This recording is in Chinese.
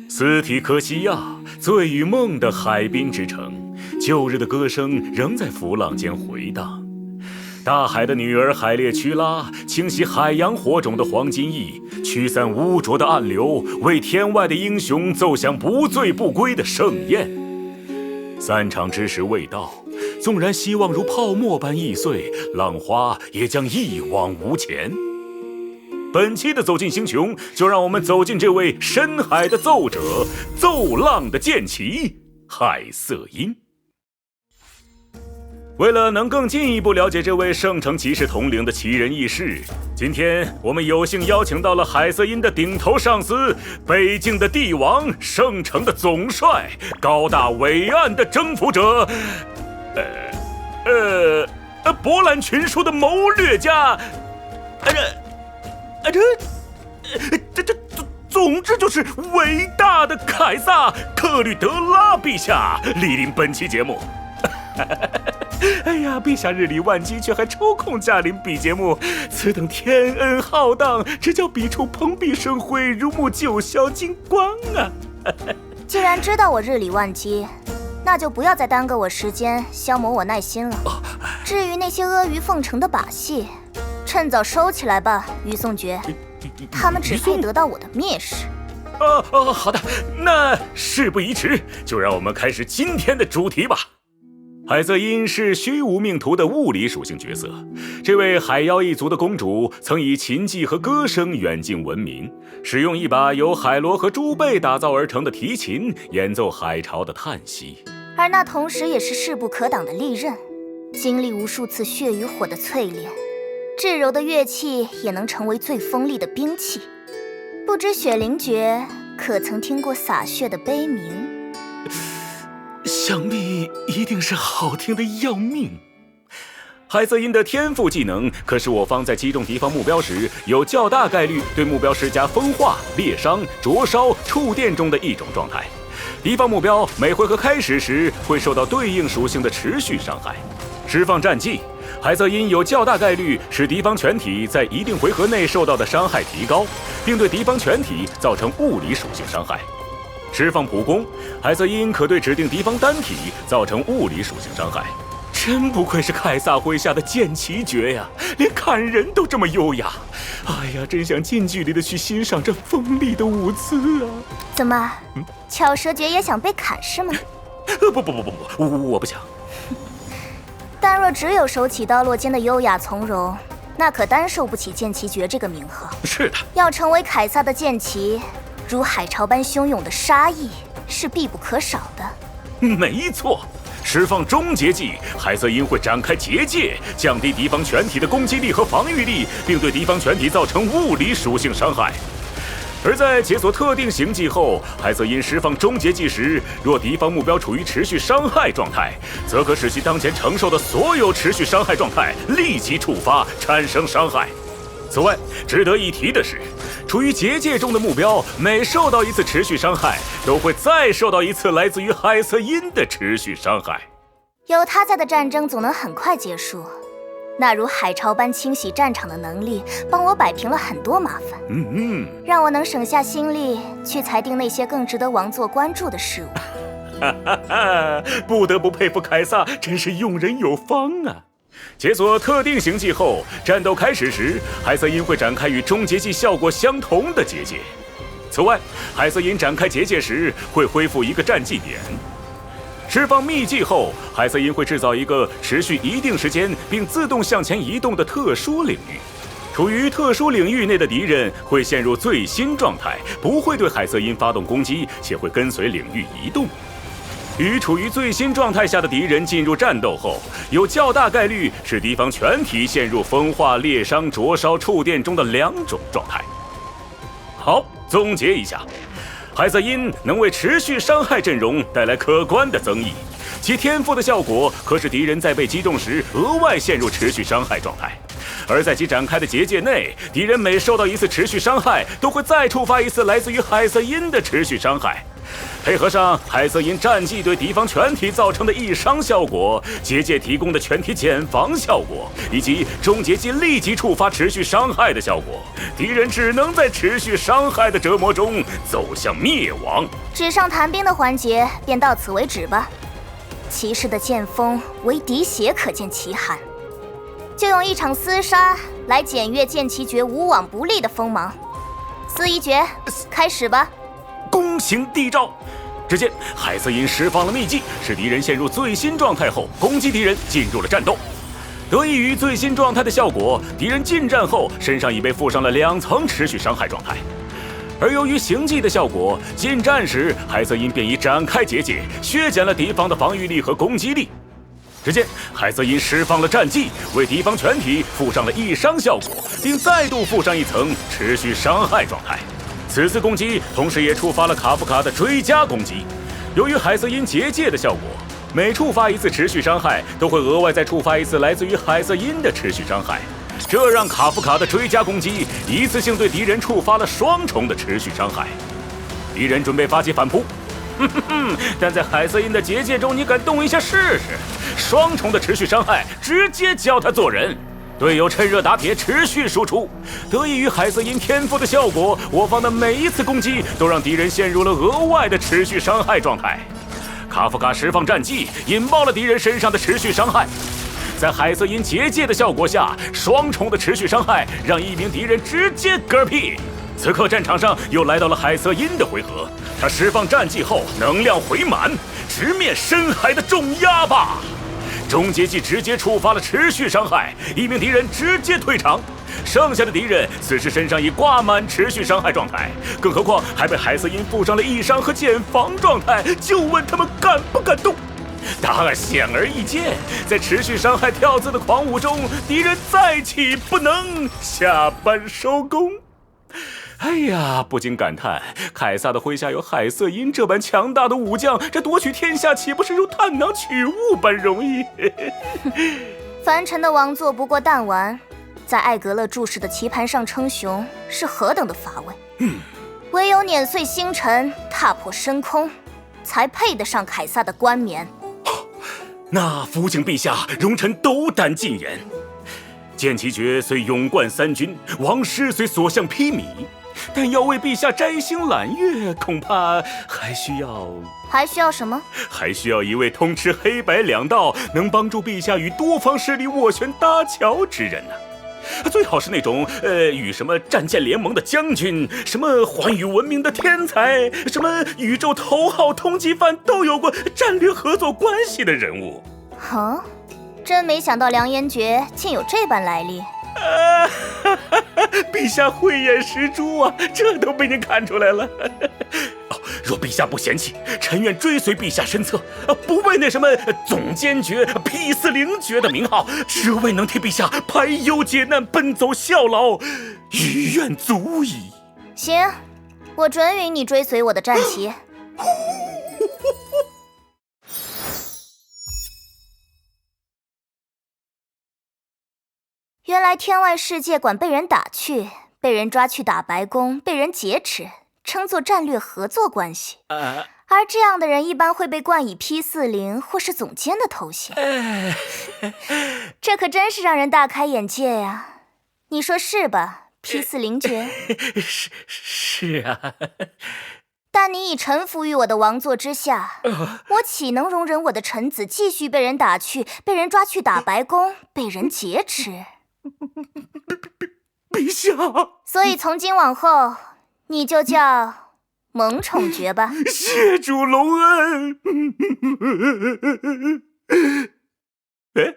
斯提科西亚，醉与梦的海滨之城，旧日的歌声仍在浮浪间回荡。大海的女儿海列屈拉，清洗海洋火种的黄金翼，驱散污浊的暗流，为天外的英雄奏响不醉不归的盛宴。散场之时未到，纵然希望如泡沫般易碎，浪花也将一往无前。本期的走进星穹，就让我们走进这位深海的奏者，奏浪的剑奇海瑟音。为了能更进一步了解这位圣城骑士统领的奇人异事，今天我们有幸邀请到了海瑟音的顶头上司，北境的帝王，圣城的总帅，高大伟岸的征服者，博览群书的谋略家，总之就是伟大的凯撒克吕德拉陛下莅临本期节目。哎呀，陛下日理万机，却还抽空驾临比节目，此等天恩浩荡，只叫笔触蓬荜生辉，如沐九霄金光啊！既然知道我日理万机，那就不要再耽搁我时间，消磨我耐心了。至于那些阿谀奉承的把戏，趁早收起来吧，于颂爵，他们只配得到我的蔑视。好的，那事不宜迟，就让我们开始今天的主题吧。海瑟音是虚无命途的物理属性角色，这位海妖一族的公主曾以琴技和歌声远近闻名，使用一把由海螺和猪背打造而成的提琴演奏海潮的叹息，而那同时也是势不可挡的利刃，经历无数次血与火的淬炼，至柔的乐器也能成为最锋利的兵器。不知雪灵爵可曾听过洒血的悲鸣？想必一定是好听的要命。海瑟音的天赋技能可是我方在击中敌方目标时，有较大概率对目标施加风化、裂伤、灼烧、触电中的一种状态。敌方目标每回合开始时会受到对应属性的持续伤害。释放战技，海瑟音有较大概率使敌方全体在一定回合内受到的伤害提高，并对敌方全体造成物理属性伤害。释放普攻，海瑟音可对指定敌方单体造成物理属性伤害。真不愧是凯撒麾下的剑奇绝呀，连砍人都这么优雅。哎呀，真想近距离的去欣赏这锋利的舞姿啊！怎么，巧蛇诀也想被砍是吗？不，我不想。但若只有手起刀落间的优雅从容，那可单受不起剑奇绝这个名号。是的，要成为凯撒的剑奇，如海潮般汹涌的杀意是必不可少的。没错，释放终结技，海瑟音会展开结界，降低敌方全体的攻击力和防御力，并对敌方全体造成物理属性伤害。而在解锁特定刑技后，海瑟音释放终结技时，若敌方目标处于持续伤害状态，则可使其当前承受的所有持续伤害状态立即触发，产生伤害。此外，值得一提的是，处于结界中的目标每受到一次持续伤害，都会再受到一次来自于海瑟音的持续伤害。有他在的战争总能很快结束，那如海潮般清洗战场的能力，帮我摆平了很多麻烦，让我能省下心力去裁定那些更值得王座关注的事物。不得不佩服凯撒，真是用人有方啊！解锁特定刑技后，战斗开始时，海瑟音会展开与终结技效果相同的结界。此外，海瑟音展开结界时会恢复一个战绩点。释放秘技后，海瑟音会制造一个持续一定时间并自动向前移动的特殊领域。处于特殊领域内的敌人会陷入最新状态，不会对海瑟音发动攻击，且会跟随领域移动。与处于最新状态下的敌人进入战斗后，有较大概率使敌方全体陷入风化、裂伤、灼烧、触电中的两种状态。好，总结一下，海瑟音能为持续伤害阵容带来可观的增益，其天赋的效果可使敌人在被击中时额外陷入持续伤害状态。而在其展开的结界内，敌人每受到一次持续伤害，都会再触发一次来自于海瑟音的持续伤害。配合上海瑟因战绩对敌方全体造成的易伤效果，结界提供的全体减防效果，以及终结技立即触发持续伤害的效果，敌人只能在持续伤害的折磨中走向灭亡。纸上谈兵的环节便到此为止吧。骑士的剑锋唯滴血可见其寒，就用一场厮杀来检阅剑奇诀无往不利的锋芒。司仪诀，开始吧。弓形地招。只见海瑟因释放了秘技，使敌人陷入最新状态后攻击敌人进入了战斗。得益于最新状态的效果，敌人近战后身上已被附上了2层持续伤害状态。而由于行技的效果，近战时海瑟因便已展开结界，削减了敌方的防御力和攻击力。只见海瑟因释放了战技，为敌方全体附上了易伤效果，并再度附上1层持续伤害状态。此次攻击同时也触发了卡夫卡的追加攻击。由于海瑟因结界的效果，每触发1次持续伤害，都会额外再触发1次来自于海瑟因的持续伤害，这让卡夫卡的追加攻击一次性对敌人触发了双重的持续伤害。敌人准备发起反扑，但在海瑟因的结界中，你敢动一下试试？双重的持续伤害直接教他做人。队友趁热打铁，持续输出。得益于海瑟因天赋的效果，我方的每一次攻击都让敌人陷入了额外的持续伤害状态。卡夫卡释放战技，引爆了敌人身上的持续伤害。在海瑟因结界的效果下，双重的持续伤害让一名敌人直接嗝屁。此刻战场上又来到了海瑟因的回合，他释放战技后能量回满，直面深海的重压吧。终结技直接触发了持续伤害，一名敌人直接退场。剩下的敌人此时身上已挂满持续伤害状态，更何况还被海瑟因附上了易伤和减防状态，就问他们敢不敢动？答案显而易见，在持续伤害跳字的狂舞中，敌人再起不能，下班收工。哎呀，不禁感叹，凯撒的麾下有海瑟因这般强大的武将，这夺取天下岂不是如探囊取物般容易？凡尘的王座不过弹丸，在艾格勒注视的棋盘上称雄，是何等的乏味。唯有碾碎星辰，踏破深空，才配得上凯撒的冠冕。那福请陛下容臣斗胆进言。剑奇诀虽勇冠3军，王师虽所向披靡，但要为陛下摘星揽月，恐怕还需要什么？还需要一位通吃黑白2道，能帮助陛下与多方势力斡旋搭桥之人呢。最好是那种与什么战舰联盟的将军，什么寰宇文明的天才，什么宇宙头号通缉犯都有过战略合作关系的人物。真没想到良言诀竟有这般来历。陛下慧眼识珠啊，这都被您看出来了。若陛下不嫌弃，臣愿追随陛下身侧，不为那什么总监爵、批司令爵的名号，只为能替陛下排忧解难、奔走效劳，于愿足矣。行，我准允你追随我的战旗。原来天外世界管被人打去、被人抓去打白宫、被人劫持，称作战略合作关系。而这样的人一般会被冠以批司令或是总监的头衔。这可真是让人大开眼界呀！你说是吧，批司令爵？是啊。但你已臣服于我的王座之下，我岂能容忍我的臣子继续被人打去、被人抓去打白宫、被人劫持？陛下，所以从今往后，你就叫萌宠爵吧。谢主隆恩。哎，